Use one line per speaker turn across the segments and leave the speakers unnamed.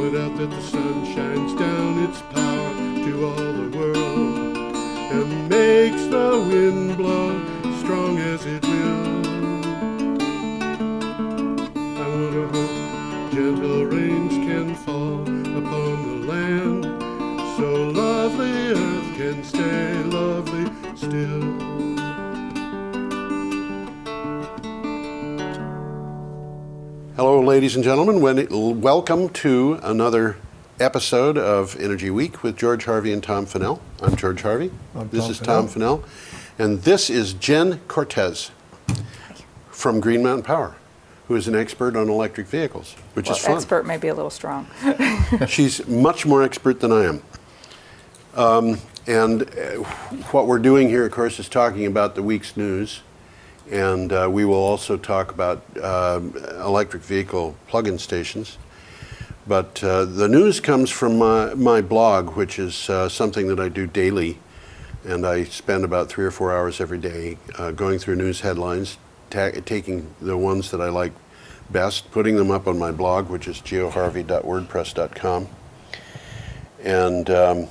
point out that the sun shines down its power to all the world and makes the wind blow strong as it will. I wonder how gentle rains can fall upon the land, so lovely earth can stay lovely still. Hello, ladies and gentlemen. Welcome to another episode of Energy Week with George Harvey and Tom Finnell. I'm George Harvey. This is Tom Finnell. And this is Jenn Cortez from Green Mountain Power, who is an expert on electric vehicles, which is fun.
Expert may be a little strong.
She's much more expert than I am. And what we're doing here, of course, is talking about the week's news. And we will also talk about electric vehicle plug-in stations. But the news comes from my blog, which is something that I do daily. And I spend about 3 or 4 hours every day going through news headlines, taking the ones that I like best, putting them up on my blog, which is geoharvey.wordpress.com. And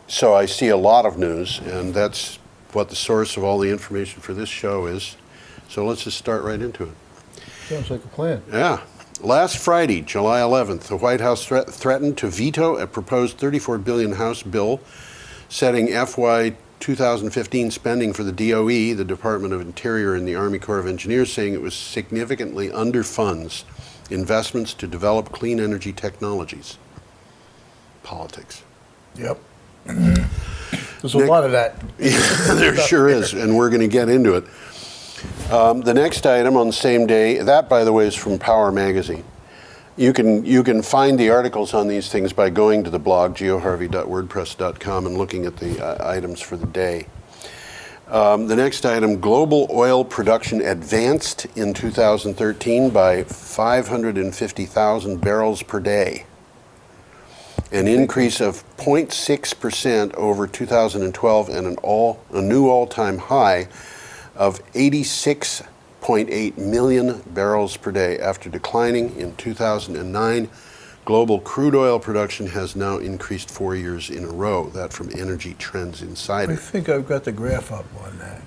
so I see a lot of news, and that's what the source of all the information for this show is. So let's just start right into it.
Sounds like a plan.
Yeah. Last Friday, July 11th, the White House threatened to veto a proposed $34 billion House bill setting FY 2015 spending for the DOE, the Department of Interior, and the Army Corps of Engineers, saying it was significantly underfunds investments to develop clean energy technologies. Politics.
Yep. There's a lot of that.
Yeah, there sure is, and we're going to get into it. The next item on the same day, that, by the way, is from Power Magazine. You can find the articles on these things by going to the blog, geoharvey.wordpress.com, and looking at the items for the day. The next item, global oil production advanced in 2013 by 550,000 barrels per day. An increase of 0.6% over 2012 and a new all-time high of 86.8 million barrels per day. After declining in 2009, global crude oil production has now increased 4 years in a row. That from Energy Trends Insider.
I think I've got the graph up on that.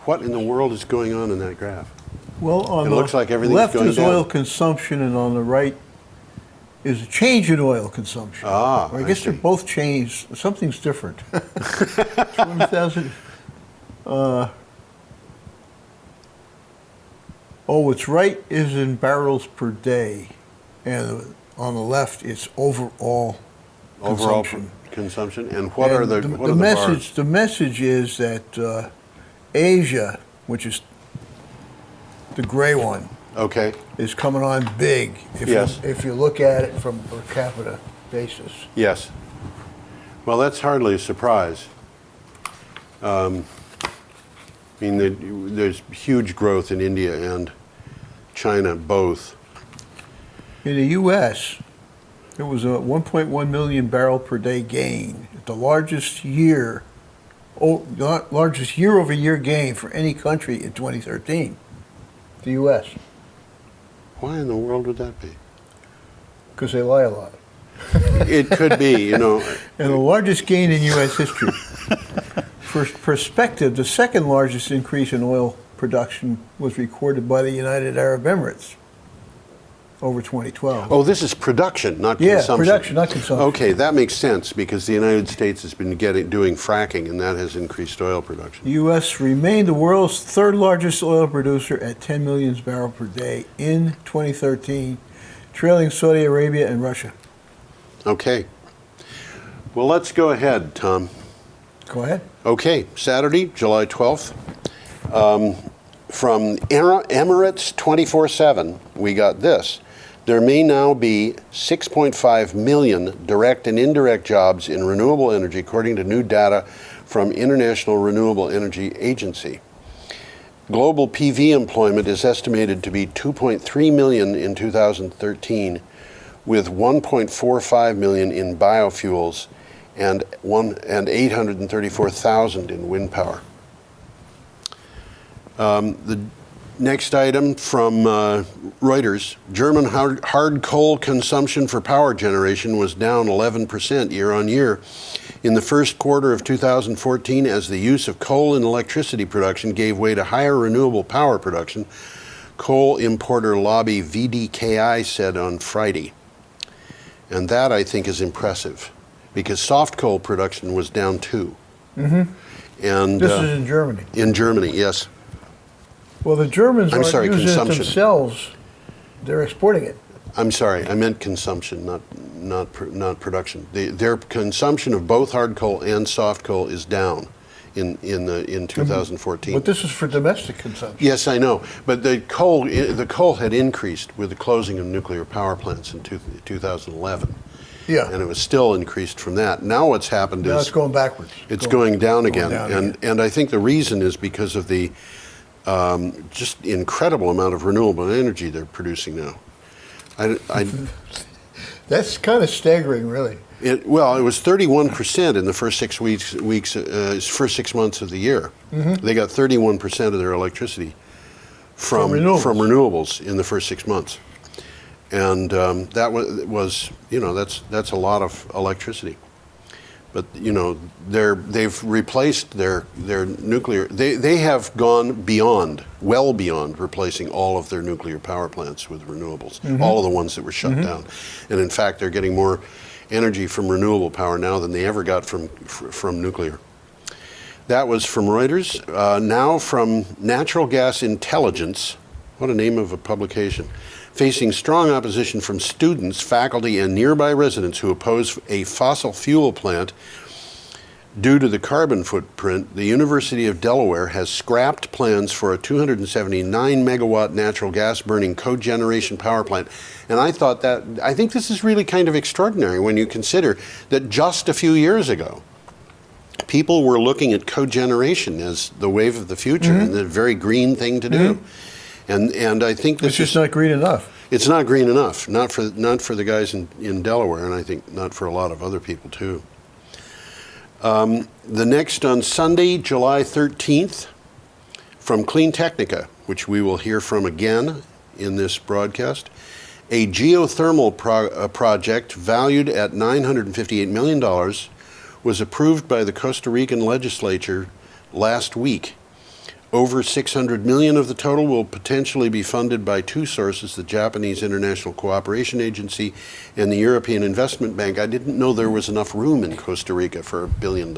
What in the world is going on in that graph?
Well, on
it
the
looks like everything's
left
going
is
down.
oil consumption, and on the right is a change in oil consumption.
Ah,
or I guess they're both changed. Something's different. 20,000. What's right is in barrels per day, and on the left it's overall consumption.
And what are the
message?
bars?
The message is that Asia, which is the gray one,
okay,
is coming on big. If you look at it from per capita basis.
Yes. Well, that's hardly a surprise. I mean, there's huge growth in India and China both.
In the U.S., there was a 1.1 million barrel per day gain, the largest year-over-year gain for any country in 2013. The U.S.
Why in the world would that be?
Because they lie a lot.
It could be, you know.
And the largest gain in U.S. history. For perspective, the second largest increase in oil production was recorded by the United Arab Emirates over 2012.
Oh, this is production, not consumption.
Yeah, production, not consumption.
Okay, that makes sense because the United States has been doing fracking, and that has increased oil production.
The U.S. remained the world's third largest oil producer at 10 million barrels per day in 2013, trailing Saudi Arabia and Russia.
Okay. Well, let's go ahead, Tom.
Go ahead.
Okay, Saturday, July 12th. From Emirates 24/7, we got this. There may now be 6.5 million direct and indirect jobs in renewable energy, according to new data from International Renewable Energy Agency. Global PV employment is estimated to be 2.3 million in 2013, with 1.45 million in biofuels and 834,000 in wind power. The Next item from Reuters. German hard coal consumption for power generation was down 11% year on year in the first quarter of 2014 as the use of coal in electricity production gave way to higher renewable power production, coal importer lobby VDKI said on Friday. And that, I think, is impressive because soft coal production was down too.
Mm-hmm.
And
this is in Germany.
In Germany, yes.
Well, the Germans aren't using
consumption.
it themselves. They're exporting it.
I'm sorry, I meant consumption, not production. Their consumption of both hard coal and soft coal is down in 2014.
But this is for domestic consumption.
Yes, I know. But the coal had increased with the closing of nuclear power plants in 2011.
Yeah.
And it was still increased from that. Now what's happened is
it's going backwards.
It's going down again.
Down
And I think the reason is because of the just incredible amount of renewable energy they're producing now.
That's kind of staggering, really.
It was 31% in the first first 6 months of the year. Mm-hmm. They got 31% of their electricity from renewables in the first 6 months, and that was that's a lot of electricity. But they've replaced their nuclear. They have gone well beyond replacing all of their nuclear power plants with renewables. Mm-hmm. All of the ones that were shut down, and in fact, they're getting more energy from renewable power now than they ever got from nuclear. That was from Reuters. Now from Natural Gas Intelligence. What a name of a publication. Facing strong opposition from students, faculty, and nearby residents who oppose a fossil fuel plant due to the carbon footprint, the University of Delaware has scrapped plans for a 279 megawatt natural gas burning cogeneration power plant. And I think this is really kind of extraordinary when you consider that just a few years ago, people were looking at cogeneration as the wave of the future and the very green thing to do. And I think this
it's just not green enough.
It's not green enough, not for the guys in Delaware, and I think not for a lot of other people too. The next on Sunday, July 13th, from Clean Technica, which we will hear from again in this broadcast, a geothermal project valued at $958 million was approved by the Costa Rican legislature last week. Over $600 million of the total will potentially be funded by two sources, the Japanese International Cooperation Agency and the European Investment Bank. I didn't know there was enough room in Costa Rica for $1 billion.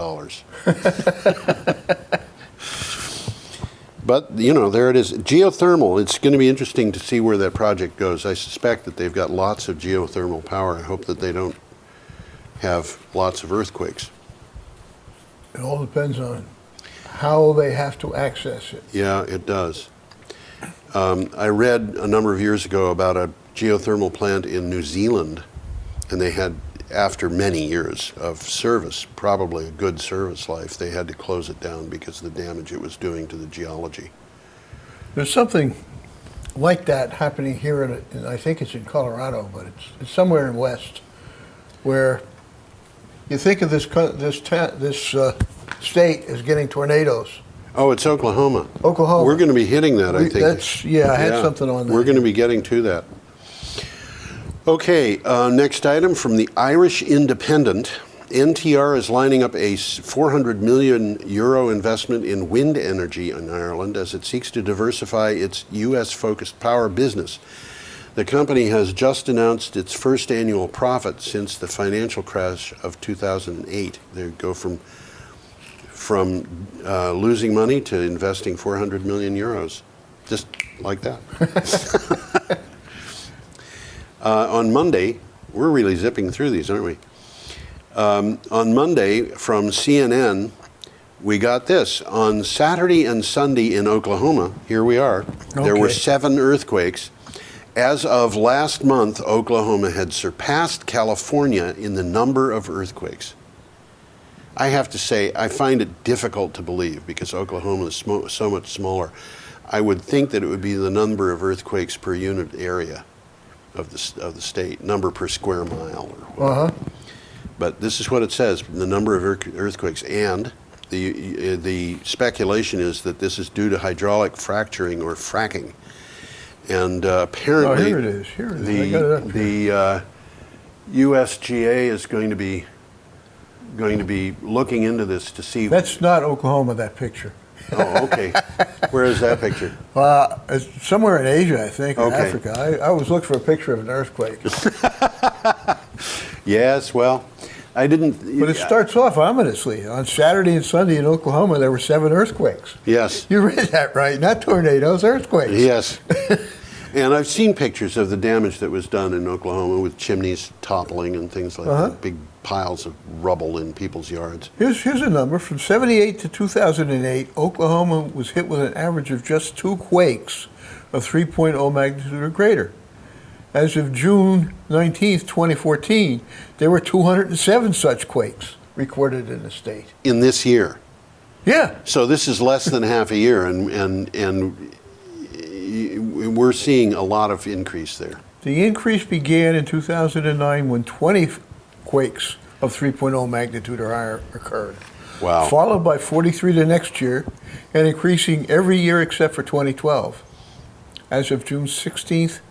But, there it is. Geothermal, it's going to be interesting to see where that project goes. I suspect that they've got lots of geothermal power. I hope that they don't have lots of earthquakes.
It all depends on how they have to access it.
Yeah, it does. I read a number of years ago about a geothermal plant in New Zealand, and they had, after many years of service, probably a good service life, they had to close it down because of the damage it was doing to the geology.
There's something like that happening here in I think it's in Colorado, but it's somewhere in West, where you think of this state as getting tornadoes.
Oh, it's Oklahoma.
Oklahoma.
We're going to be hitting that, I think.
I had something on that.
We're going to be getting to that. Okay, next item from the Irish Independent. NTR is lining up a €400 million investment in wind energy in Ireland as it seeks to diversify its U.S.-focused power business. The company has just announced its first annual profit since the financial crash of 2008. They go from losing money to investing €400 million, just like that. On Monday, we're really zipping through these, aren't we? On Monday, from CNN, we got this. On Saturday and Sunday in Oklahoma, here we are, there were 7 earthquakes. As of last month, Oklahoma had surpassed California in the number of earthquakes. I have to say, I find it difficult to believe because Oklahoma is so much smaller. I would think that it would be the number of earthquakes per unit area of the state, number per square mile or whatever. But this is what it says, the number of earthquakes. And The speculation is that this is due to hydraulic fracturing or fracking, and apparently
here it is. Here it is. I got it up here.
the USGA is going to be looking into this to see.
That's not Oklahoma, that picture.
Oh, okay. Where is that picture?
It's somewhere in Asia, I think, or
Okay.
Africa. I was looking for a picture of an earthquake.
Yes, well, I didn't.
But it starts off ominously. On Saturday and Sunday in Oklahoma, there were 7 earthquakes.
Yes.
You read that right. Not tornadoes, earthquakes.
Yes. And I've seen pictures of the damage that was done in Oklahoma with chimneys toppling and things like that, big piles of rubble in people's yards.
Here's a number. From 78 to 2008, Oklahoma was hit with an average of just 2 quakes of 3.0 magnitude or greater. As of June 19th, 2014, there were 207 such quakes recorded in the state.
In this year.
Yeah.
So this is less than half a year, and we're seeing a lot of increase there.
The increase began in 2009 when 20 quakes of 3.0 magnitude or higher occurred.
Wow.
Followed by 43 the next year, and increasing every year except for 2012. As of June 16th,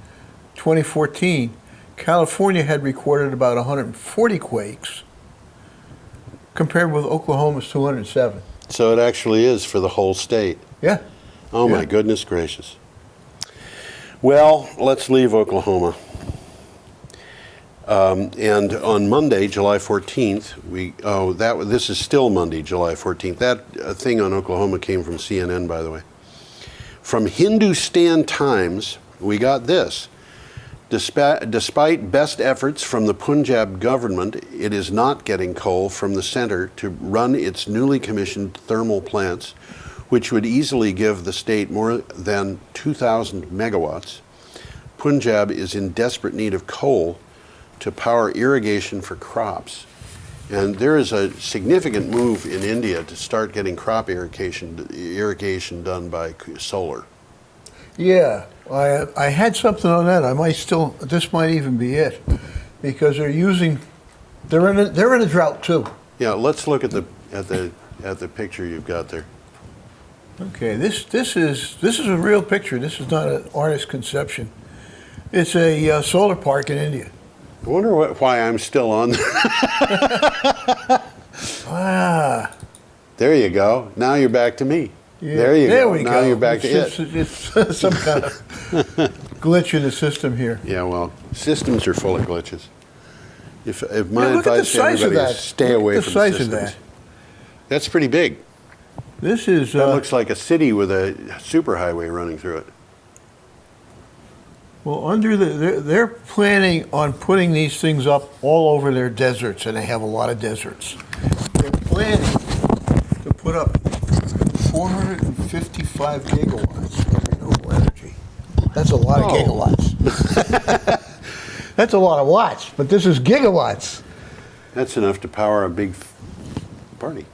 2014, California had recorded about 140 quakes, compared with Oklahoma's 207.
So it actually is for the whole state.
Yeah.
Oh my goodness gracious. Well, let's leave Oklahoma. And on Monday, July 14th, this is still Monday, July 14th. That thing on Oklahoma came from CNN, by the way. From Hindustan Times, we got this. Despite best efforts from the Punjab government, it is not getting coal from the center to run its newly commissioned thermal plants, which would easily give the state more than 2,000 megawatts. Punjab is in desperate need of coal to power irrigation for crops. And there is a significant move in India to start getting crop irrigation done by solar.
Yeah, I had something on that. This might even be it, because they're in a drought too.
Yeah, let's look at the picture you've got there.
Okay, this is a real picture. This is not an artist's conception. It's a solar park in India.
I wonder why I'm still on there. There you go. Now you're back to me.
Yeah,
there you
there
go.
We
now
go.
You're back to it.
It's some kind of glitch in the system here.
Yeah, well, systems are full of glitches. If my
look at the
advice to
size of
everybody
that.
is stay
Look
away
at
from
the size
systems.
of that.
That's pretty big.
This is
That looks like a city with a superhighway running through it.
well, they're planning on putting these things up all over their deserts, and they have a lot of deserts. They're planning to put up 455 gigawatts of renewable energy. That's a lot of gigawatts. That's a lot of watts, but this is gigawatts.
That's enough to power a big party.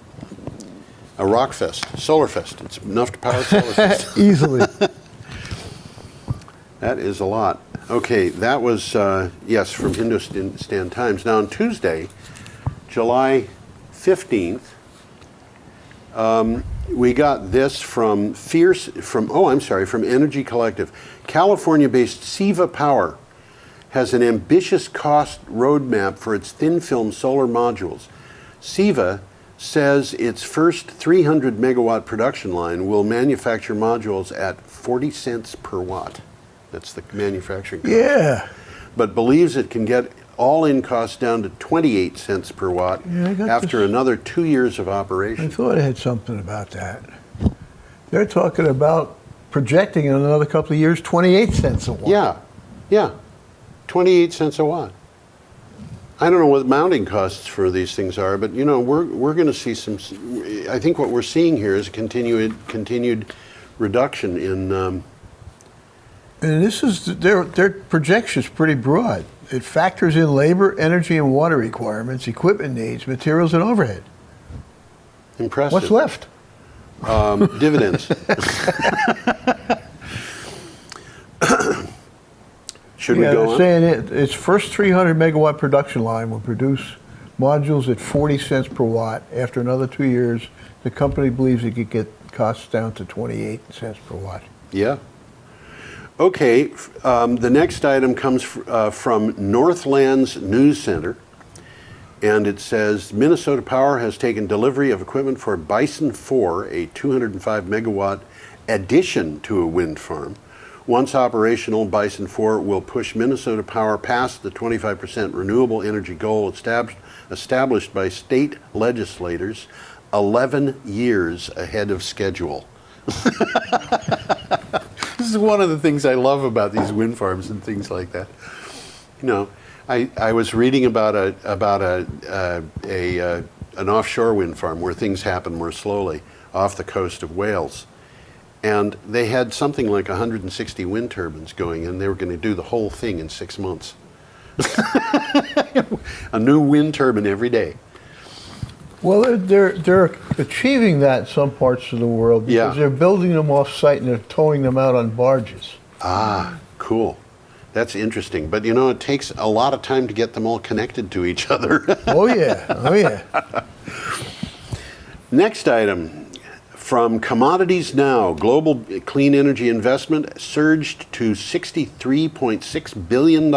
A rock fest, solar fest. It's enough to power a solar fest.
Easily.
That is a lot. Okay, that was, yes, from Hindustan Times. Now on Tuesday, July 15th, we got this from Energy Collective. California-based Siva Power has an ambitious cost roadmap for its thin film solar modules. Siva says its first 300 megawatt production line will manufacture modules at 40 cents per watt. That's the manufacturing cost.
Yeah.
But believes it can get all-in costs down to 28 cents per watt after another 2 years of operation.
I thought I had something about that. They're talking about projecting in another couple of years 28 cents a watt.
Yeah, 28 cents a watt. I don't know what mounting costs for these things are, but we're going to see some. I think what we're seeing here is a continued reduction in.
And this is their projection's pretty broad. It factors in labor, energy, and water requirements, equipment needs, materials, and overhead.
Impressive.
What's left?
Dividends. Should we go
they're
on?
saying its first 300 megawatt production line will produce modules at 40 cents per watt. After another 2 years, the company believes it could get costs down to 28 cents per watt.
Yeah. Okay, the next item comes from Northlands News Center, and it says Minnesota Power has taken delivery of equipment for Bison 4, a 205 megawatt addition to a wind farm. Once operational, Bison 4 will push Minnesota Power past the 25% renewable energy goal established by state legislators 11 years ahead of schedule. This is one of the things I love about these wind farms and things like that. You know, I was reading about an offshore wind farm where things happen more slowly off the coast of Wales. And they had something like 160 wind turbines going, and they were going to do the whole thing in 6 months. A new wind turbine every day.
Well, they're achieving that in some parts of the world because they're building them off-site and they're towing them out on barges.
Ah, cool. That's interesting. But, you know, it takes a lot of time to get them all connected to each other.
Oh, yeah. Oh, yeah.
Next item. From Commodities Now, global clean energy investment surged to $63.6 billion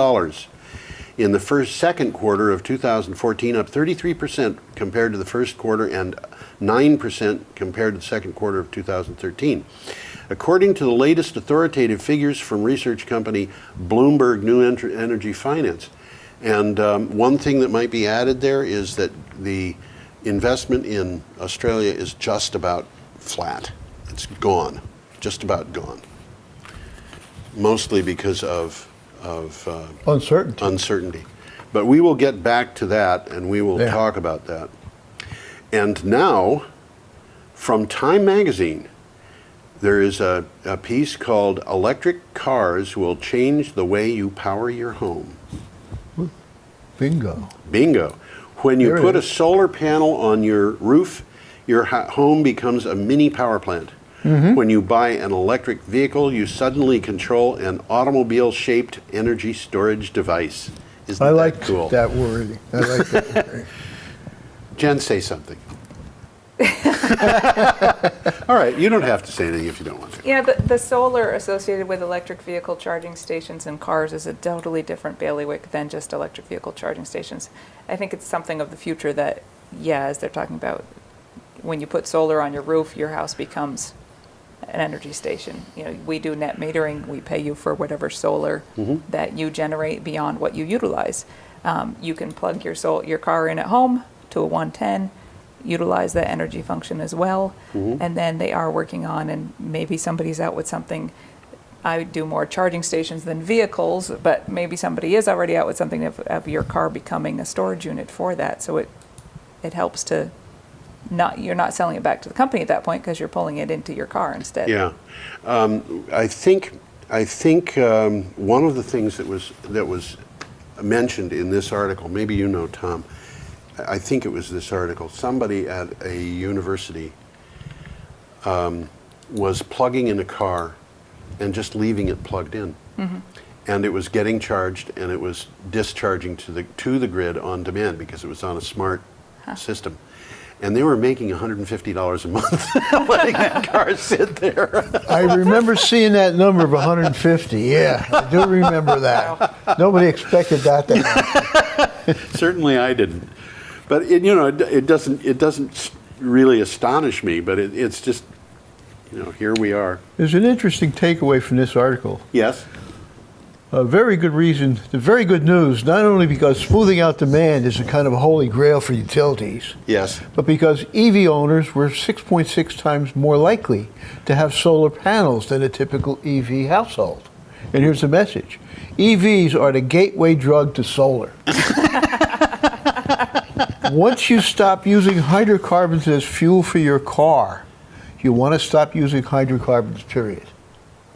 in the second quarter of 2014, up 33% compared to the first quarter and 9% compared to the second quarter of 2013. According to the latest authoritative figures from research company Bloomberg New Energy Finance. And one thing that might be added there is that the investment in Australia is just about flat. It's gone, just about gone. Mostly because of uncertainty. But we will get back to that, and we will talk about that. And now, from Time Magazine, there is a piece called "Electric Cars Will Change the Way You Power Your Home."
Bingo.
Bingo. When you put a solar panel on your roof, your home becomes a mini power plant. Mm-hmm. When you buy an electric vehicle, you suddenly control an automobile-shaped energy storage device. Isn't that cool?
That word. I like that word.
Jenn, say something. All right, you don't have to say anything if you don't want to.
Yeah, the solar associated with electric vehicle charging stations and cars is a totally different bailiwick than just electric vehicle charging stations. I think it's something of the future that, as they're talking about, when you put solar on your roof, your house becomes an energy station. You know, we do net metering. We pay you for whatever solar that you generate beyond what you utilize. You can plug your car in at home to a 110, utilize that energy function as well. And then they are working on, and maybe somebody's out with something. I do more charging stations than vehicles, but maybe somebody is already out with something of your car becoming a storage unit for that. So it helps to you're not selling it back to the company at that point because you're pulling it into your car instead.
Yeah, I think one of the things that was mentioned in this article, maybe you know, Tom, I think it was this article, somebody at a university was plugging in a car and just leaving it plugged in. And it was getting charged and it was discharging to the grid on demand because it was on a smart system. And they were making $150 a month letting that car sit there.
I remember seeing that number of 150. Yeah, I do remember that. Nobody expected that to happen.
Certainly I didn't. But it doesn't really astonish me, but it's just, here we are.
There's an interesting takeaway from this article.
Yes.
A very good reason, the very good news, not only because smoothing out demand is a kind of a holy grail for utilities,
yes,
but because EV owners were 6.6 times more likely to have solar panels than a typical EV household. And here's the message. EVs are the gateway drug to solar. Once you stop using hydrocarbons as fuel for your car, you want to stop using hydrocarbons, period.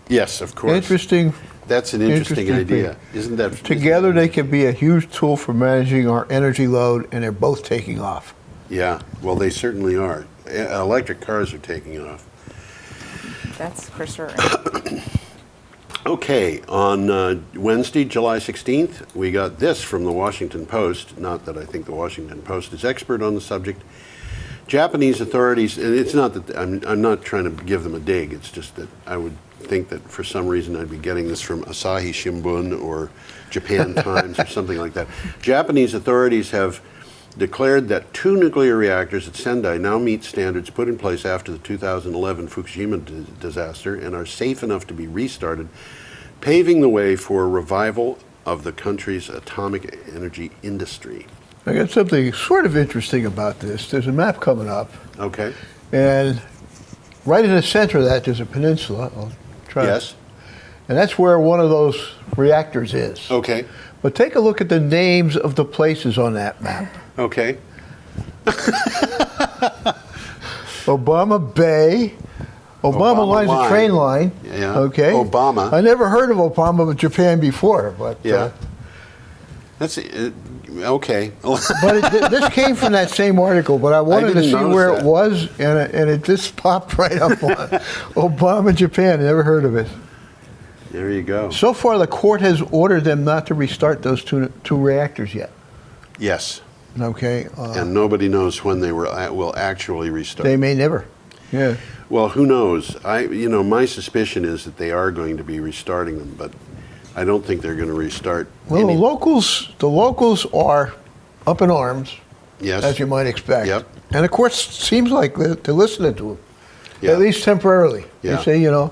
Yes, of course.
Interesting.
That's an interesting idea. Isn't that?
Together they can be a huge tool for managing our energy load, and they're both taking off.
Yeah, well, they certainly are. Electric cars are taking off.
That's for sure.
Okay, on Wednesday, July 16th, we got this from the Washington Post. Not that I think the Washington Post is expert on the subject. Japanese authorities, and it's not that I'm not trying to give them a dig. It's just that I would think that for some reason I'd be getting this from Asahi Shimbun or Japan Times or something like that. Japanese authorities have declared that 2 nuclear reactors at Sendai now meet standards put in place after the 2011 Fukushima disaster and are safe enough to be restarted, paving the way for a revival of the country's atomic energy industry.
I got something sort of interesting about this. There's a map coming up,
Okay.
and right in the center of that, there's a peninsula. I'll try.
Yes.
And that's where one of those reactors is.
Okay.
But take a look at the names of the places on that map.
Okay.
Obama Bay. Obama line's a train line.
Yeah.
Okay.
Obama.
I never heard of Obama Japan before, but
Yeah. That's okay.
this came from that same article. But I wanted to
didn't
see
notice
where
that.
it was, and it just popped right up on Obama Japan. Never heard of it.
There you go.
So far, the court has ordered them not to restart those two reactors yet.
Yes.
Okay.
And nobody knows when they will actually restart.
They may never. Yeah.
Well, who knows? My suspicion is that they are going to be restarting them, but I don't think they're going to restart.
Well, the locals are up in arms,
Yes.
as you might expect.
Yep.
And of course, it seems like they're listening to them,
Yeah.
at least temporarily.
Yeah.
They say,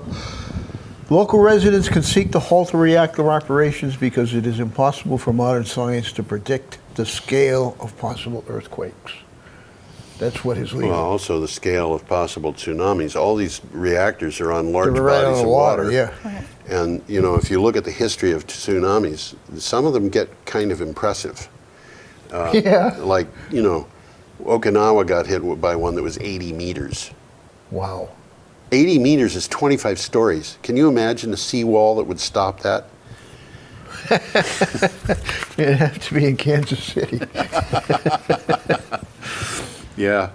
local residents can seek to halt the reactor operations because it is impossible for modern science to predict the scale of possible earthquakes. That's what his legal.
Well, also the scale of possible tsunamis. All these reactors are on large
They're right
bodies
on
of
the water, yeah.
Right.
And, if you look at the history of tsunamis, some of them get kind of impressive.
Yeah.
Like, Okinawa got hit by one that was 80 meters.
Wow.
80 meters is 25 stories. Can you imagine a seawall that would stop that?
It'd have to be in Kansas City.
Yeah.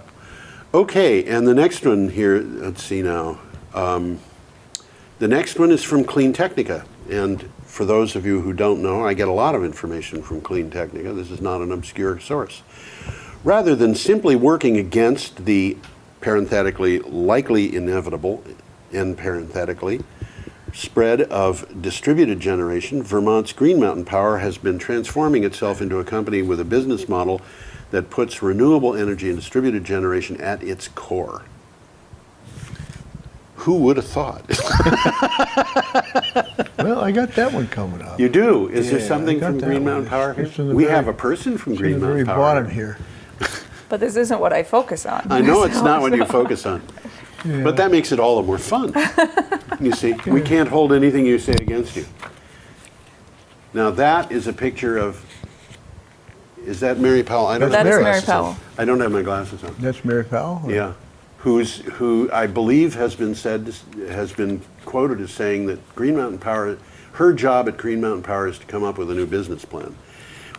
Okay, and the next one here, let's see now. The next one is from Clean Technica. And for those of you who don't know, I get a lot of information from Clean Technica. This is not an obscure source. Rather than simply working against the parenthetically likely inevitable, end parenthetically, spread of distributed generation, Vermont's Green Mountain Power has been transforming itself into a company with a business model that puts renewable energy and distributed generation at its core. Who would have thought?
Well, I got that one coming up.
You do? Is there
Yeah,
something
I got
from
that
Green
one.
Mountain Power here?
It's in the
We
very-
have a person from
It's
Green
in the very
Mountain Power.
bottom here.
But this isn't what I focus on.
I know it's not what you focus on.
Yeah.
But that makes it all the more fun. You see, we can't hold anything you say against you. Now that is a picture of, is that Mary Powell? I don't
That's
have my
That is
Mary.
Mary
glasses on.
Powell.
I don't have my glasses on.
That's Mary Powell? Or-
Yeah. Who I believe has been quoted as saying that Green Mountain Power, her job at Green Mountain Power is to come up with a new business plan,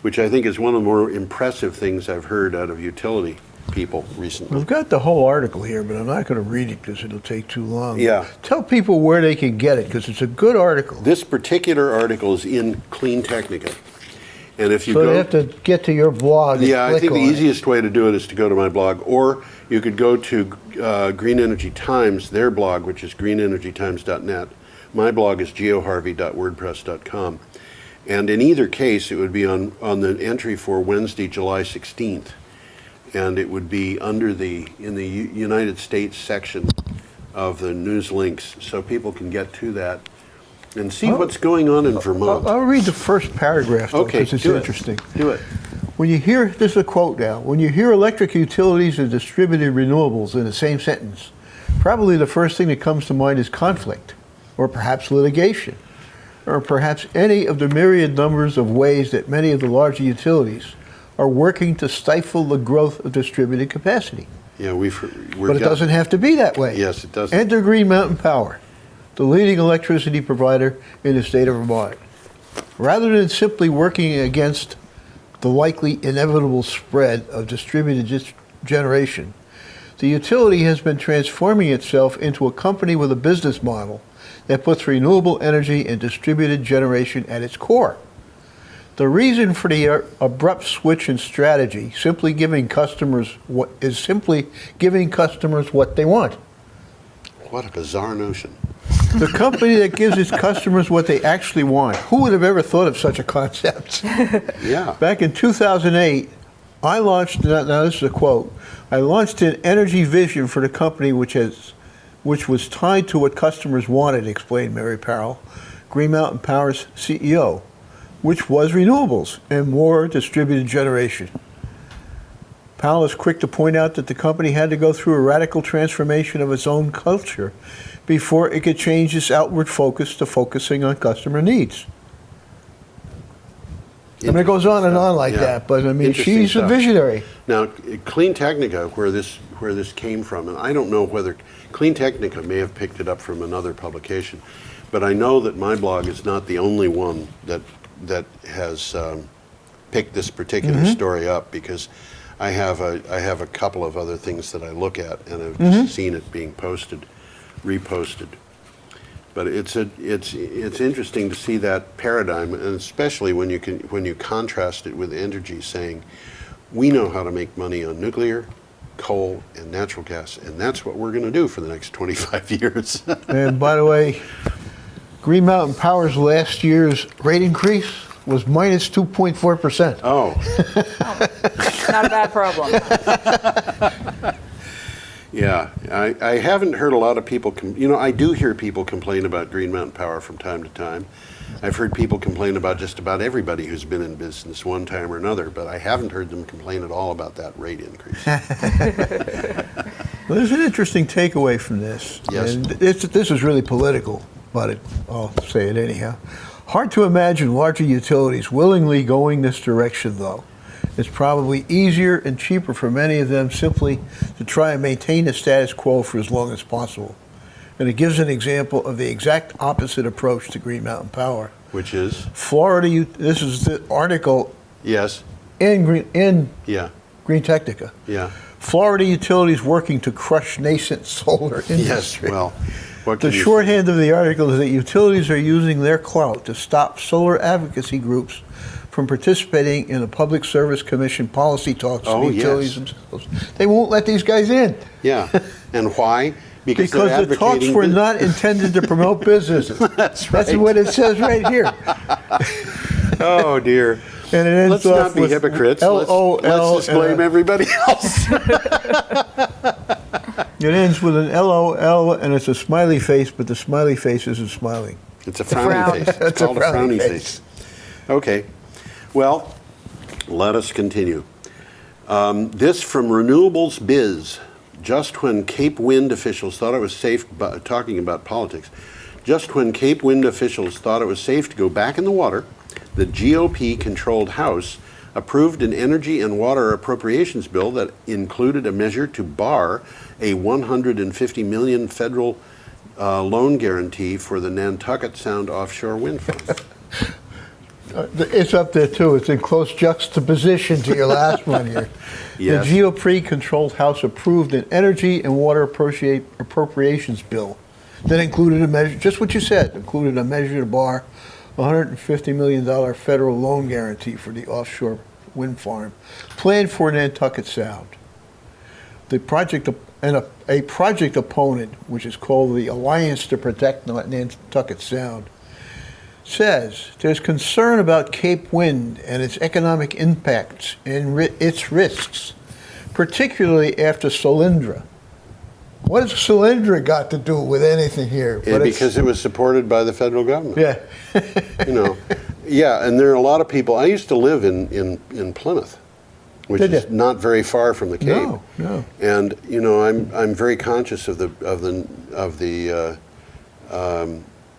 which I think is one of the more impressive things I've heard out of utility people recently.
We've got the whole article here, but I'm not going to read it because it'll take too long.
Yeah.
Tell people where they can get it because it's a good article.
This particular article is in Clean Technica. And if you
So
go,
they have to get to your blog. And
yeah, I
click
think the
on it.
easiest way to do it is to go to my blog, or you could go to Green Energy Times, their blog, which is greenenergytimes.net. My blog is geoharvey.wordpress.com. And in either case, it would be on the entry for Wednesday, July 16th. And it would be in the United States section of the news links, so people can get to that and see what's going on in Vermont.
I'll read the first paragraph
Okay,
because it's
do it.
interesting.
Do it.
When you hear, this is a quote now, when you hear electric utilities and distributed renewables in the same sentence, probably the first thing that comes to mind is conflict, or perhaps litigation, or perhaps any of the myriad numbers of ways that many of the larger utilities are working to stifle the growth of distributed capacity.
Yeah,
But it doesn't have to be that way.
Yes, it doesn't.
Enter Green Mountain Power, the leading electricity provider in the state of Vermont. Rather than simply working against the likely inevitable spread of distributed generation, the utility has been transforming itself into a company with a business model that puts renewable energy and distributed generation at its core. The reason for the abrupt switch in strategy simply giving customers what they want.
What a bizarre notion.
The company that gives its customers what they actually want. Who would have ever thought of such a concept?
Yeah.
Back in 2008, I launched, now this is a quote, I launched an energy vision for the company which was tied to what customers wanted, explained Mary Powell, Green Mountain Power's CEO, which was renewables and more distributed generation. Powell is quick to point out that the company had to go through a radical transformation of its own culture before it could change its outward focus to focusing on customer needs. I mean, it goes on and on like that, but I mean,
Interesting
she's a
stuff.
visionary.
Now, Clean Technica, where this came from, and I don't know whether Clean Technica may have picked it up from another publication, but I know that my blog is not the only one that has picked this particular story up, because I have a couple of other things that I look at, and I've just seen it being reposted. But it's interesting to see that paradigm, and especially when you contrast it with energy, saying we know how to make money on nuclear, coal, and natural gas, and that's what we're going to do for the next 25 years.
And by the way, Green Mountain Power's last year's rate increase was minus 2.4%.
Oh.
Not a bad problem.
Yeah, I haven't heard a lot of people, I do hear people complain about Green Mountain Power from time to time. I've heard people complain about just about everybody who's been in business one time or another, but I haven't heard them complain at all about that rate increase.
Well, there's an interesting takeaway from this.
Yes.
And this is really political, but I'll say it anyhow. Hard to imagine larger utilities willingly going this direction, though. It's probably easier and cheaper for many of them simply to try and maintain the status quo for as long as possible. And it gives an example of the exact opposite approach to Green Mountain Power.
Which is?
Florida, this is the article
Yes.
in Green Technica.
Yeah.
Florida utilities working to crush nascent solar industry.
Yes, well, what
The
can you
shorthand of the article is that utilities are using their clout to stop solar advocacy groups from participating in the Public Service Commission policy talks
Oh,
with utilities
yes.
themselves. They won't let these guys in.
Yeah, and why?
Because
they're
the talks
advocating
were not intended to promote businesses.
That's right.
That's what it says right here.
Oh, dear.
And it ends
Let's not
off
be
with
hypocrites.
LOL,
Let's just blame everybody else.
It ends with an LOL, and it's a smiley face, but the smiley face isn't smiling.
It's a
frown.
frowny face. It's
It's a
called a
frowny
frowny face. Okay. Well, let us continue. This from Renewables Biz. Just when Cape Wind officials thought it was safe, talking about politics, just when Cape Wind officials thought it was safe to go back in the water, the GOP-controlled House approved an energy and water appropriations bill that included a measure to bar a $150 million federal loan guarantee for the Nantucket Sound offshore wind farm.
It's up there too. It's in close juxtaposition to your last one here.
Yes.
The GOP-controlled House approved an energy and water appropriations bill that included a measure, just what you said, included a measure to bar $150 million federal loan guarantee for the offshore wind farm planned for Nantucket Sound. The project and a project opponent, which is called the Alliance to Protect Nantucket Sound, says there's concern about Cape Wind and its economic impacts and its risks, particularly after Solyndra. What has Solyndra got to do with anything here?
Because it was supported by the federal government.
Yeah.
Yeah, and there are a lot of people. I used to live in Plymouth, which
Did
is
you?
not very far from the Cape.
No.
And I'm very conscious of the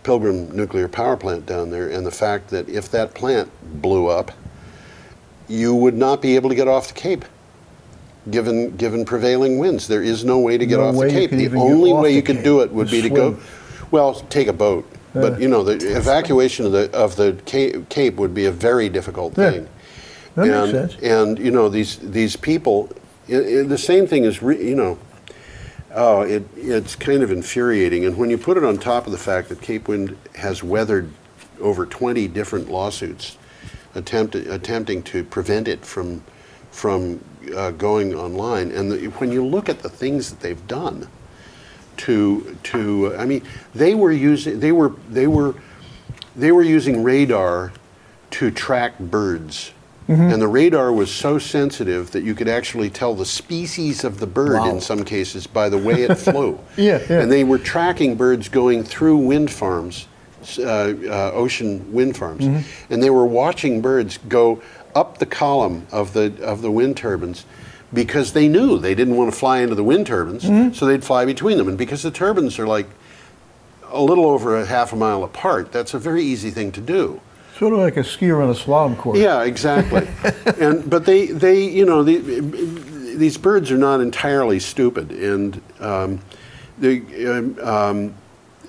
Pilgrim nuclear power plant down there, and the fact that if that plant blew up, you would not be able to get off the Cape, given prevailing winds. There is no way to get off the Cape. The only way you could do it would be to go, well, take a boat. But the evacuation of the Cape would be a very difficult thing.
That makes sense.
And these people, the same thing is Oh, it's kind of infuriating. And when you put it on top of the fact that Cape Wind has weathered over 20 different lawsuits attempting to prevent it from going online, and when you look at the things that they've done I mean, they were using radar to track birds. And the radar was so sensitive that you could actually tell the species of the bird in some cases by the way it flew.
Yeah.
And they were tracking birds going through wind farms, ocean wind farms, and they were watching birds go up the column of the wind turbines because they knew they didn't want to fly into the wind turbines, so they'd fly between them. And because the turbines are like a little over a half a mile apart, that's a very easy thing to do.
Sort of like a skier on a slalom course.
Yeah, exactly. But these birds are not entirely stupid, and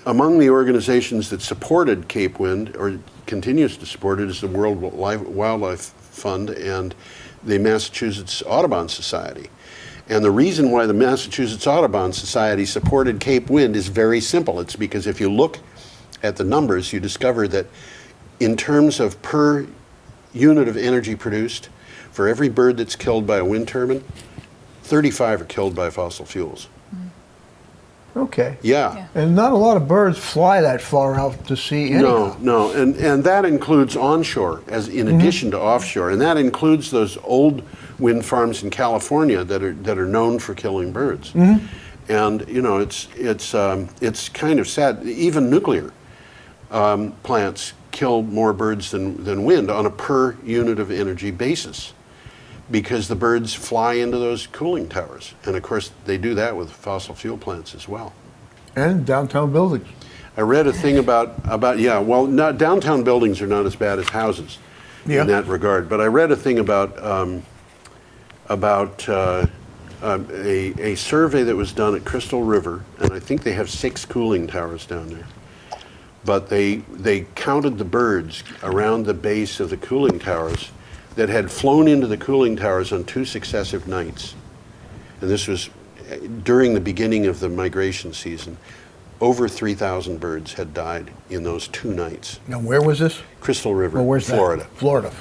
among the organizations that supported Cape Wind or continues to support it is the World Wildlife Fund and the Massachusetts Audubon Society. And the reason why the Massachusetts Audubon Society supported Cape Wind is very simple. It's because if you look at the numbers, you discover that in terms of per unit of energy produced, for every bird that's killed by a wind turbine, 35 are killed by fossil fuels.
Okay.
Yeah.
And not a lot of birds fly that far out to sea anyhow.
No. And that includes onshore as in addition to offshore. And that includes those old wind farms in California that are known for killing birds. And it's kind of sad. Even nuclear plants kill more birds than wind on a per unit of energy basis because the birds fly into those cooling towers. And of course, they do that with fossil fuel plants as well.
And downtown buildings.
I read a thing about downtown buildings are not as bad as houses in that regard. But I read a thing about a survey that was done at Crystal River, and I think they have 6 cooling towers down there. But they counted the birds around the base of the cooling towers that had flown into the cooling towers on 2 successive nights. And this was during the beginning of the migration season. Over 3,000 birds had died in those 2 nights.
Now, where was this?
Crystal River,
Well, where's
Florida.
that? Florida.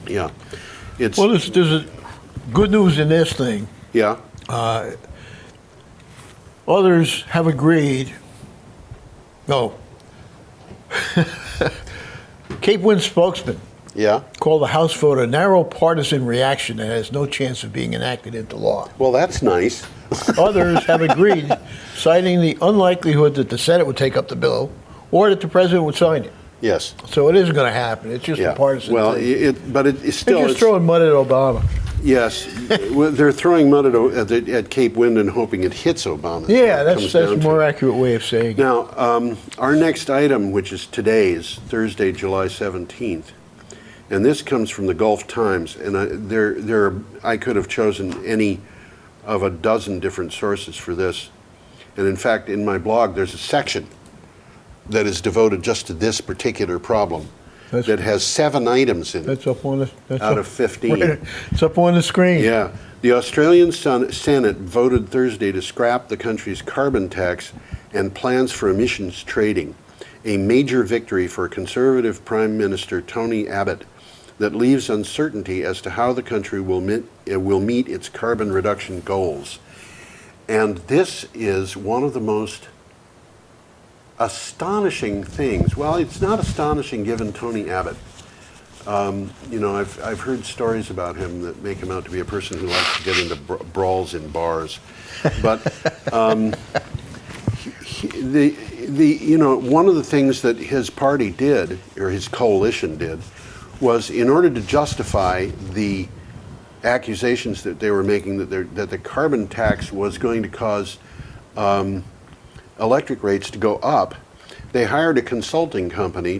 Yeah.
Well, there's a good news in this thing.
Yeah.
Others have agreed. No. Cape Wind spokesman called the House vote a narrow partisan reaction that has no chance of being enacted into law.
Well, that's nice.
Others have agreed, citing the unlikelihood that the Senate would take up the bill or that the president would sign it.
Yes.
So it isn't going to happen. It's just a partisan thing.
But it's still...
They're just throwing mud at Obama.
Yes. They're throwing mud at Cape Wind and hoping it hits Obama.
Yeah, that's a more accurate way of saying it.
Now, our next item, which is today's, Thursday, July 17th, and this comes from the Gulf Times, and I could have chosen any of a dozen different sources for this. And in fact, in my blog, there's a section that is devoted just to this particular problem that has 7 items in it.
That's up on the...
Out of 15.
It's up on the screen.
Yeah. The Australian Senate voted Thursday to scrap the country's carbon tax and plans for emissions trading, a major victory for Conservative Prime Minister Tony Abbott that leaves uncertainty as to how the country will meet its carbon reduction goals. And this is one of the most astonishing things. Well, it's not astonishing given Tony Abbott. I've heard stories about him that make him out to be a person who likes to get into brawls in bars. But one of the things that his party did, or his coalition did, was in order to justify the accusations that they were making that the carbon tax was going to cause electric rates to go up, they hired a consulting company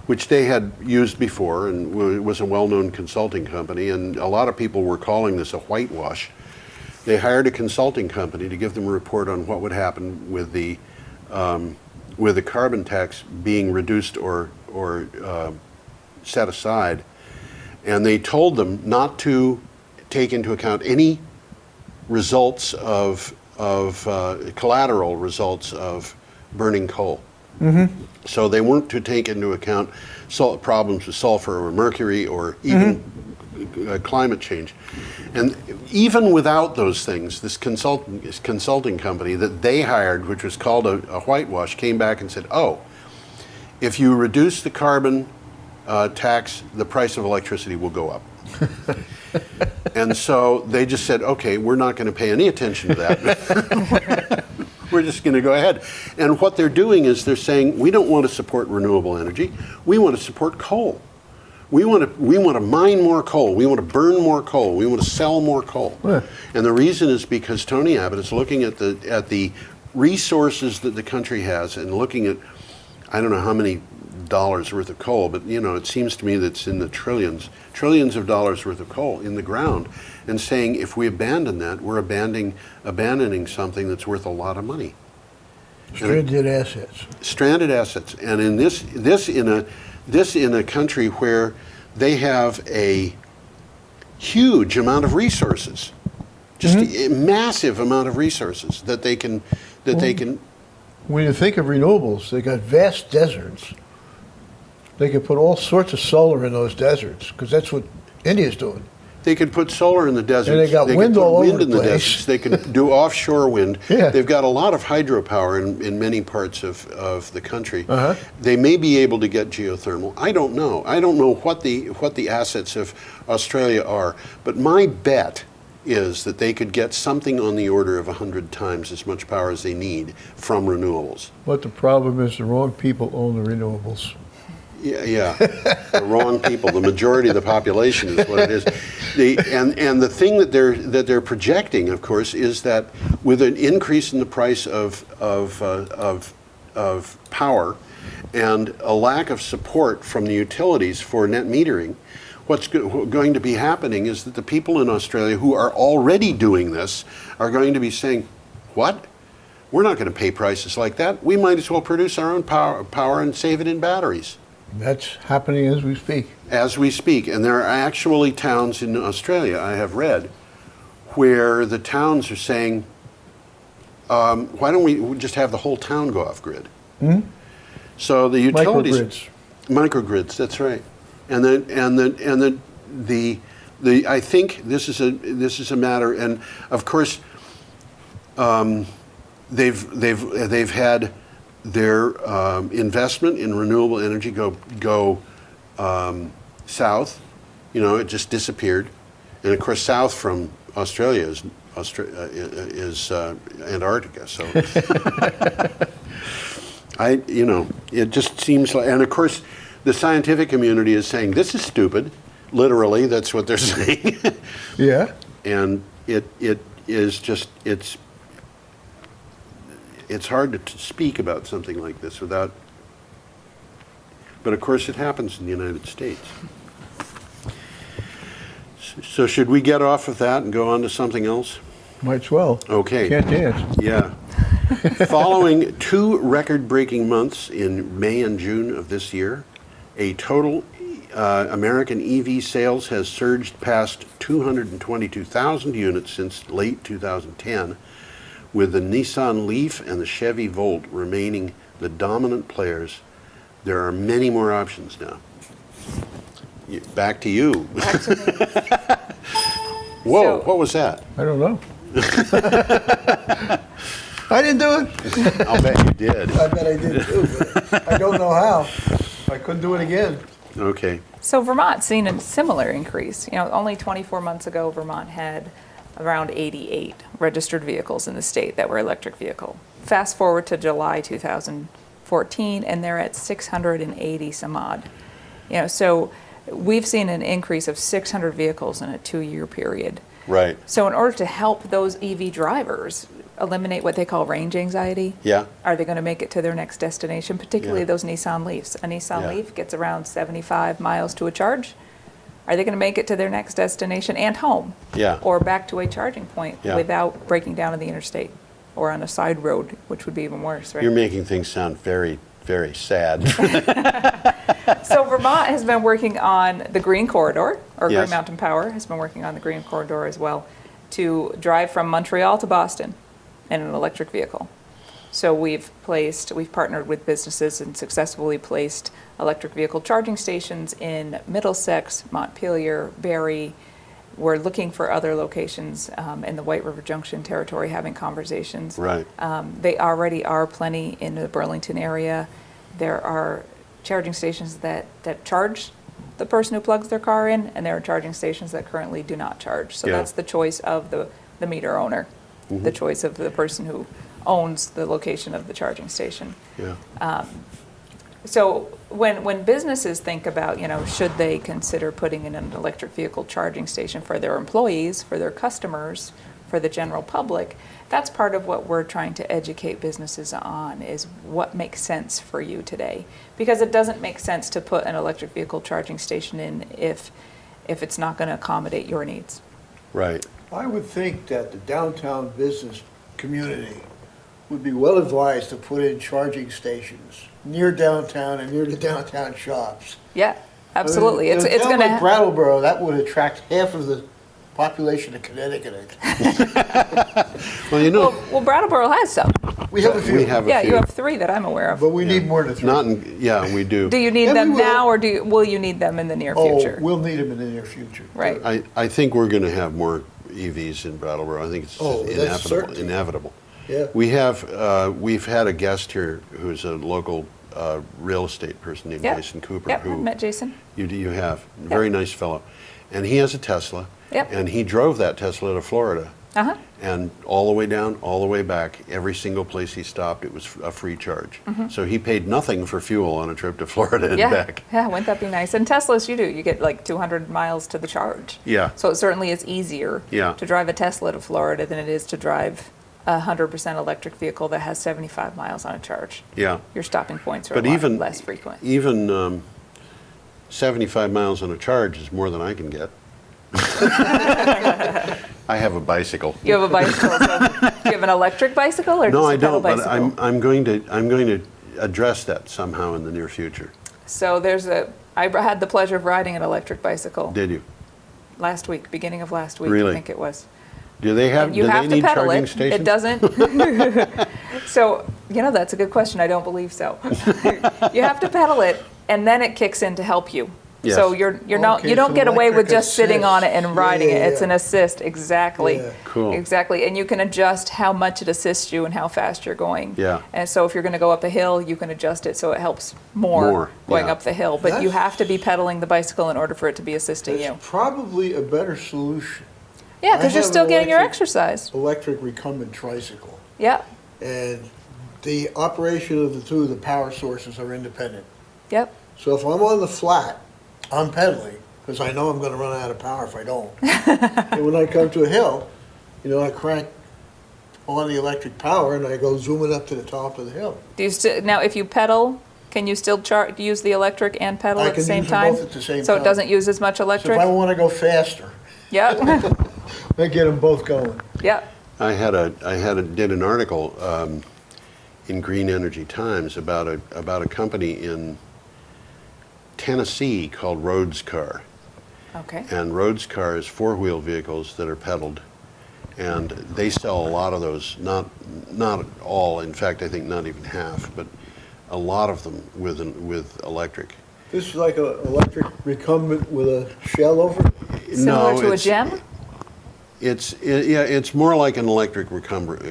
which they had used before, and it was a well-known consulting company, and a lot of people were calling this a whitewash. They hired a consulting company to give them a report on what would happen with the carbon tax being reduced or set aside, and they told them not to take into account any results of collateral results of burning coal. So they weren't to take into account problems with sulfur or mercury or even climate change. And even without those things, this consulting company that they hired, which was called a whitewash, came back and said, oh, if you reduce the carbon tax, the price of electricity will go up. And so they just said, okay, we're not going to pay any attention to that. We're just going to go ahead. And what they're doing is they're saying, we don't want to support renewable energy. We want to support coal. We want to mine more coal. We want to burn more coal. We want to sell more coal.
Yeah.
And the reason is because Tony Abbott is looking at the resources that the country has and looking at, I don't know how many dollars worth of coal, but it seems to me that it's in the trillions of dollars worth of coal in the ground, and saying if we abandon that, we're abandoning something that's worth a lot of money.
Stranded assets.
Stranded assets, and in this in a country where they have a huge amount of resources, just a massive amount of resources that they can
When you think of renewables, they got vast deserts. They could put all sorts of solar in those deserts, because that's what India's doing.
They could put solar in the deserts.
And they got wind
could put
all over
wind
the
in the
place.
deserts. They could do offshore wind.
Yeah.
They've got a lot of hydropower in many parts of the country.
Uh-huh.
They may be able to get geothermal. I don't know. I don't know what the assets of Australia are. But my bet is that they could get something on the order of 100 times as much power as they need from renewables.
But the problem is the wrong people own the renewables.
Yeah, the wrong people. The majority of the population is what it is. And the thing that they're projecting, of course, is that with an increase in the price of power and a lack of support from the utilities for net metering, what's going to be happening is that the people in Australia who are already doing this are going to be saying, "What? We're not going to pay prices like that. We might as well produce our own power and save it in batteries."
That's happening as we speak.
As we speak. And there are actually towns in Australia, I have read, where the towns are saying, why don't we just have the whole town go off grid? So the utilities, microgrids, that's right. And I think this is a matter, and of course, they've had their investment in renewable energy go south. It just disappeared, and of course, south from Australia is Antarctica. So, it just seems like, and of course, the scientific community is saying this is stupid. Literally, that's what they're saying.
Yeah.
And it is just it's hard to speak about something like this without, but of course it happens in the United States. So should we get off of that and go on to something else?
Might as well.
Okay.
Can't dance.
Yeah. Following 2 record-breaking months in May and June of this year, a total American EV sales has surged past 222,000 units since late 2010, with the Nissan Leaf and the Chevy Volt remaining the dominant players. There are many more options now. Back to you.
Back to me.
Whoa,
So-
what was that?
I don't know. I didn't do it.
I'll bet you did.
I bet I did too, but I don't know how. I couldn't do it again.
Okay.
So Vermont's seen a similar increase. Only 24 months ago, Vermont had around 88 registered vehicles in the state that were electric vehicle. Fast forward to July 2014, and they're at 680 some odd. So we've seen an increase of 600 vehicles in a 2-year period.
Right.
So in order to help those EV drivers eliminate what they call range anxiety,
Yeah.
are they going to make it to their next destination, particularly
Yeah.
those Nissan Leafs? A Nissan
Yeah.
Leaf gets around 75 miles to a charge. Are they going to make it to their next destination and home?
Yeah.
Or back to a charging point
Yeah.
without breaking down on the interstate or on a side road, which would be even worse, right?
You're making things sound very, very sad.
So Vermont has been working on the Green Corridor, or
Yes.
Green Mountain Power has been working on the Green Corridor as well, to drive from Montreal to Boston in an electric vehicle. So we've partnered with businesses and successfully placed electric vehicle charging stations in Middlesex, Montpelier, Barrie. We're looking for other locations in the White River Junction territory, having conversations.
Right.
They already are plenty in the Burlington area. There are charging stations that charge the person who plugs their car in, and there are charging stations that currently do not charge. So
Yeah.
that's the choice of the meter owner, the choice of the person who owns the location of the charging station.
Yeah.
So when businesses think about, should they consider putting in an electric vehicle charging station for their employees, for their customers, for the general public, that's part of what we're trying to educate businesses on, is what makes sense for you today. Because it doesn't make sense to put an electric vehicle charging station in if it's not going to accommodate your needs.
Right.
I would think that the downtown business community would be well advised to put in charging stations near downtown and near the downtown shops.
Yeah, absolutely.
I mean,
It's
in a
going
town like
to.
Brattleboro, that would attract half of the population of Connecticut, I think.
Well,
Well, Brattleboro has some.
We have a few.
we have a
Yeah,
few.
you have 3 that I'm aware of.
But we need more than 3.
Not in, yeah, we do.
Do you need
And
them
we will.
now, or will you need them in the near future?
Oh, we'll need them in the near future.
Right.
I think we're going to have more EVs in Brattleboro. I think it's
Oh, that's
inevitable.
certain.
Inevitable.
Yeah.
We've had a guest here who's a local real estate person named
Yeah.
Jason Cooper.
Yep,
who
I've met Jason.
you have. Very nice fellow. And he has a Tesla.
Yep.
And he drove that Tesla to Florida.
Uh-huh.
And all the way down, all the way back, every single place he stopped, it was a free charge. So he paid nothing for fuel on a trip to Florida and
Yeah.
back.
Yeah, wouldn't that be nice? And Teslas, you get like 200 miles to the charge.
Yeah.
So it certainly is easier
Yeah.
to drive a Tesla to Florida than it is to drive a 100% electric vehicle that has 75 miles on a charge.
Yeah.
Your stopping points are
But
a lot
even
less frequent.
Even 75 miles on a charge is more than I can get. I have a bicycle.
You have a bicycle. So do you have an electric bicycle or
No,
just
I
a pedal
don't. But
bicycle?
I'm going to address that somehow in the near future.
So I had the pleasure of riding an electric bicycle
Did you?
last week, beginning of last week,
Really?
I think it was.
Do they have?
And you
do
have
they
to
need
pedal
charging
it.
stations?
It doesn't. So, that's a good question. I don't believe so. You have to pedal it, and then it kicks in to help you.
Yes.
So you
Okay,
don't
so
get away with
electric
just sitting on it
assist.
and riding
Yeah,
it. It's
yeah.
an assist, exactly.
Yeah.
Cool.
Exactly, and you can adjust how much it assists you and how fast you're going.
Yeah.
And so if you're going to go up a hill, you can adjust it so it helps more going
yeah.
up the hill. But you
That's-
have to be pedaling the bicycle in order for it to be assisting you.
It's probably a better solution.
Yeah,
I
because you're
have
still
an
getting your
electric-
exercise.
Electric recumbent tricycle.
Yep,
And the operation of the power sources are independent.
yep.
So if I'm on the flat, I'm pedaling, because I know I'm going to run out of power if I don't. And when I come to a hill, I crank on the electric power and I go zooming up to the top of the hill.
Do you now, if you pedal, can you still use the electric and pedal
I
at the
can
same
use them
time?
both at the same
So it
time.
doesn't use as much
So
electric?
if I want to go faster,
Yep,
I get them both going.
yep.
I did an article in Green Energy Times about a company in Tennessee called Rhodes Car.
Okay.
And Rhodes Car is 4-wheel vehicles that are pedaled, and they sell a lot of those. Not all, in fact, I think not even half, but a lot of them with electric.
This is like an electric recumbent with a shell over it?
Similar to a
it's-
gem?
It's more like an electric recumbent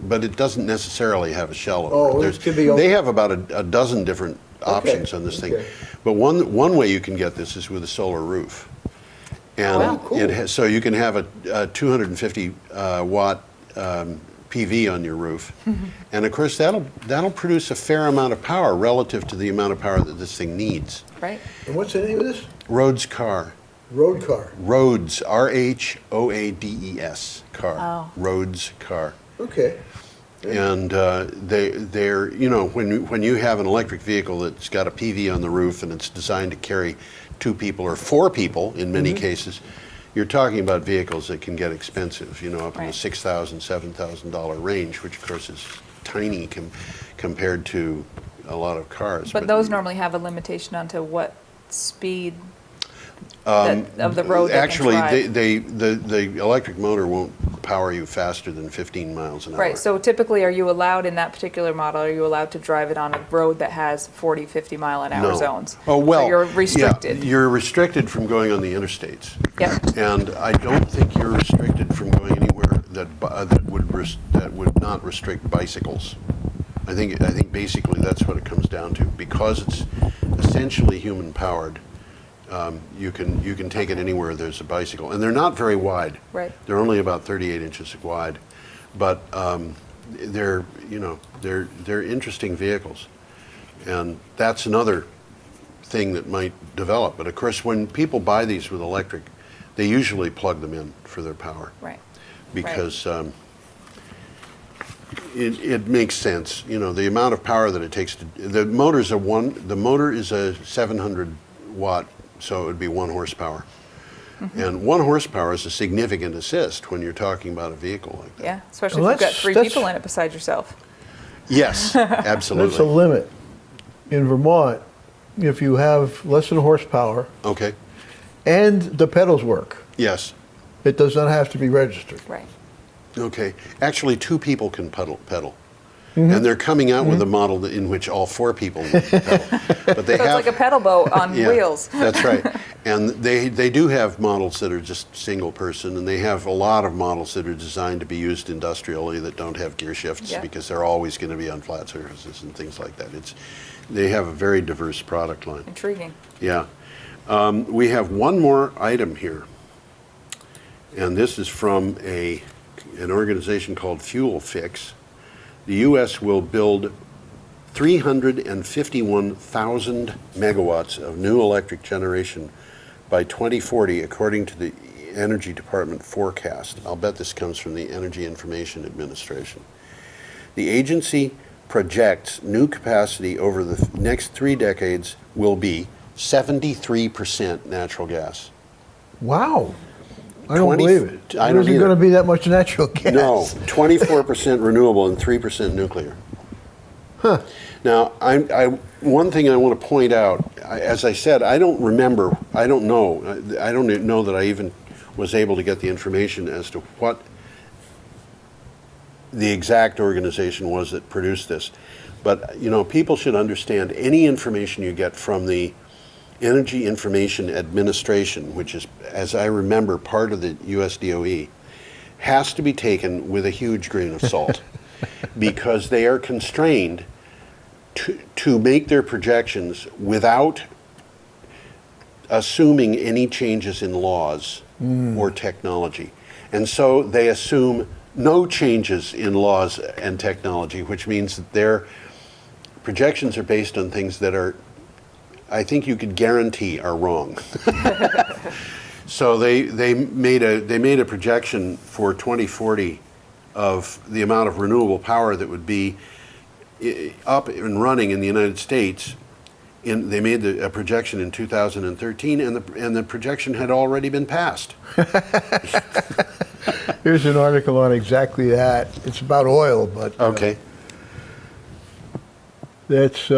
but it doesn't necessarily have a shell over
Oh,
it.
it
There's-
could be
They have about a dozen different options on this thing.
okay.
But one way you can get this is with a solar roof. And
Wow,
cool.
so you can have a 250 watt PV on your roof. And of course that'll produce a fair amount of power relative to the amount of power that this thing needs.
Right.
And what's the name of this?
Rhodes Car.
Road car.
Rhodes, RHOADES, car.
Oh.
Rhodes Car.
Okay.
And they're when you have an electric vehicle that's got a PV on the roof and it's designed to carry 2 people or 4 people in many cases, you're talking about vehicles that can get expensive, up in the
Right.
$6,000, $7,000 range, which of course is tiny compared to a lot of cars.
But those normally have a limitation onto what speed of the road they
Actually,
can drive.
the electric motor won't power you faster than 15 miles an hour.
Right, so typically, are you allowed in that particular model, are you allowed to drive it on a road that has 40, 50 mile an hour
No.
zones?
Oh, well.
So you're restricted.
Yeah, you're restricted from going on the interstates.
Yeah.
And I don't think you're restricted from going anywhere that would not restrict bicycles. I think basically that's what it comes down to. Because it's essentially human powered, you can take it anywhere there's a bicycle, and they're not very wide.
Right.
They're only about 38 inches wide, but they're interesting vehicles, and that's another thing that might develop. But of course, when people buy these with electric, they usually plug them in for their power.
Right.
Because it makes sense. You know, the amount of power that it takes to the motor is a 700 watt, so it would be 1 horsepower.
Mm-hmm.
And 1 horsepower is a significant assist when you're talking about a vehicle like that.
Yeah, especially
Well,
if you've got
that's-
3 people in it besides yourself.
Yes, absolutely.
That's a limit. In Vermont, if you have less than horsepower
Okay.
and the pedals work,
Yes.
it does not have to be registered.
Right.
Okay. Actually, 2 people can pedal.
Mm-hmm.
And they're coming out with a model in which all 4 people will pedal. But they
So it's like a pedal boat on
Yeah,
wheels.
That's right. And they do have models that are just single person, and they have a lot of models that are designed to be used industrially that don't have gear shifts
Yeah.
because they're always going to be on flat surfaces and things like that. They have a very diverse product line.
Intriguing.
Yeah. We have one more item here, and this is from an organization called Fuel Fix. The U.S. will build 351,000 megawatts of new electric generation by 2040, according to the Energy Department forecast. I'll bet this comes from the Energy Information Administration. The agency projects new capacity over the next 3 decades will be 73% natural gas.
Wow. I don't
20
believe it.
I
There
don't
isn't
either.
going to be that much natural gas.
No, 24% renewable and 3% nuclear.
Huh.
Now, one thing I want to point out, as I said, I don't know that I even was able to get the information as to what the exact organization was that produced this. But, you know, people should understand any information you get from the Energy Information Administration, which is, as I remember, part of the US DOE, has to be taken with a huge grain of salt because they are constrained to make their projections without assuming any changes in laws or technology. And so they assume no changes in laws and technology, which means that their projections are based on things that are, I think you could guarantee, are wrong. So they made a projection for 2040 of the amount of renewable power that would be up and running in the United States. They made a projection in 2013, and the projection had already been passed.
Here's an article on exactly that. It's about oil, but
Okay.
that's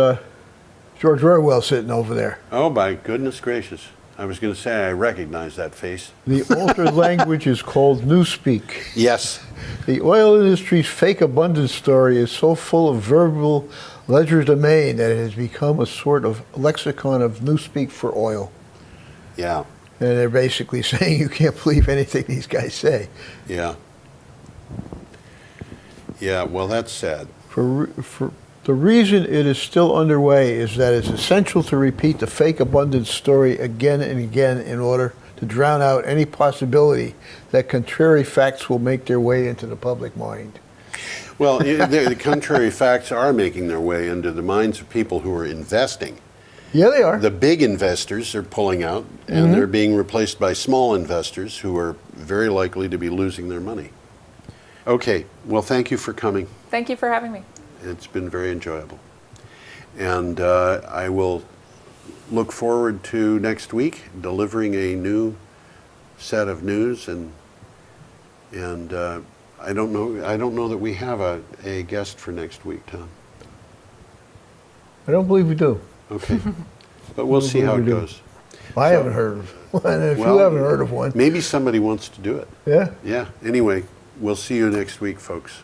George Orwell sitting over there.
Oh, my goodness gracious. I was going to say I recognize that face.
The altered language is called newspeak.
Yes.
The oil industry's fake abundance story is so full of verbal legerdemain that it has become a sort of lexicon of newspeak for oil.
Yeah.
And they're basically saying you can't believe anything these guys say.
Yeah. Yeah, well, that's sad.
For the reason it is still underway is that it's essential to repeat the fake abundance story again and again in order to drown out any possibility that contrary facts will make their way into the public mind.
Well, the contrary facts are making their way into the minds of people who are investing.
Yeah, they are.
The big investors are pulling out, and they're being replaced by small investors who are very likely to be losing their money. Okay, well, thank you for coming.
Thank you for having me.
It's been very enjoyable. And I will look forward to next week delivering a new set of news, and I don't know that we have a guest for next week, Tom.
I don't believe we do.
Okay. But we'll see how it goes.
I haven't heard of one. If
Well,
you haven't heard of one.
Maybe somebody wants to do it.
Yeah?
Yeah. Anyway, We'll see you next week, folks.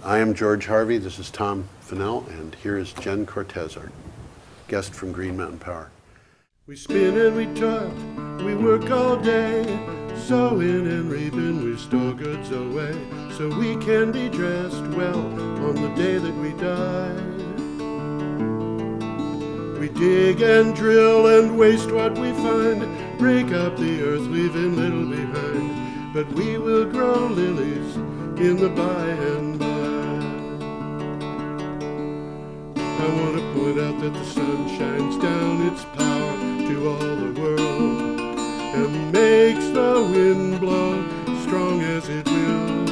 I am George Harvey. This is Tom Finnell, and here is Jenn Cortez, our guest from Green Mountain Power. We spin and we toil, we work all day, sowing and reaping, we store goods away, so we can be dressed well on the day that we die. We dig and drill and waste what we find, break up the earth, leaving little behind, but we will grow lilies in the by and by. I want to point out that the sun shines down its power to all the world and makes the wind blow strong as it will.